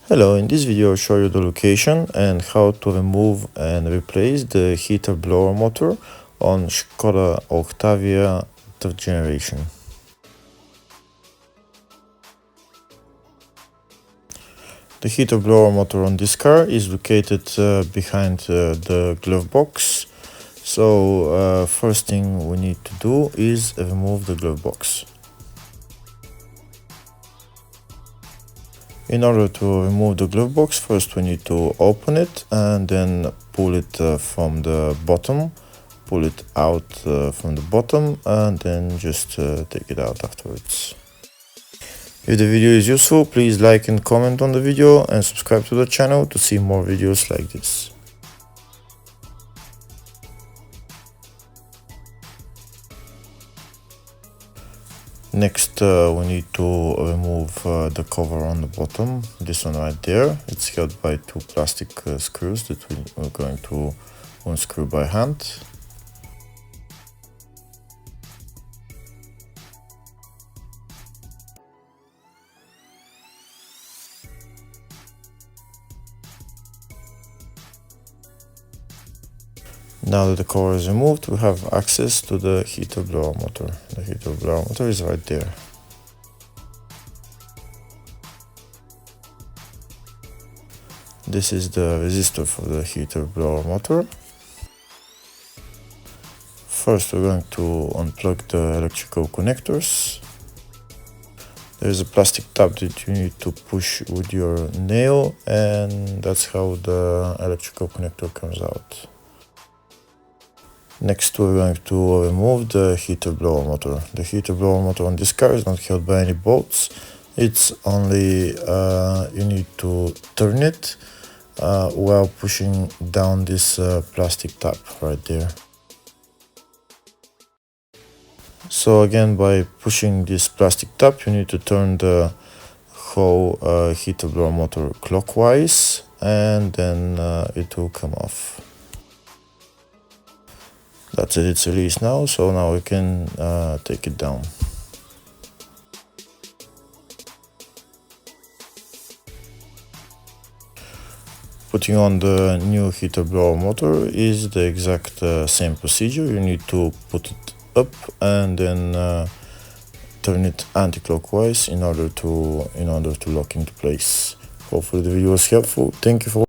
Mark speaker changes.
Speaker 1: Hello, in this video I'll show you the location and how to remove and replace the heater blower motor on Skoda Octavia 3rd generation. The heater blower motor on this car is located behind the glove box. So first thing we need to do is remove the glove box. In order to remove the glove box, first we need to open it and then pull it from the bottom, pull it out from the bottom, and then just take it out afterwards. If the video is useful, please like and comment on the video and subscribe to the channel to see more videos like this. Next, we need to remove the cover on the bottom, this one right there. It's held by two plastic screws that we're going to unscrew by hand. Now that the cover is removed, we have access to the heater blower motor. The heater blower motor is right there. This is the resistor for the heater blower motor. First, we're going to unplug the electrical connectors. There is a plastic tab that you need to push with your nail, and that's how the electrical connector comes out. Next, we're going to remove the heater blower motor. The heater blower motor on this car is not held by any bolts. It's only, you need to turn it while pushing down this plastic tab right there. So again, by pushing this plastic tab, you need to turn the whole heater blower motor clockwise, and then it will come off. That's it, it's released now, so now we can take it down. Putting on the new heater blower motor is the exact same procedure. You need to put it up and then turn it anti-clockwise in order to lock into place. Hopefully the video was helpful. Thank you for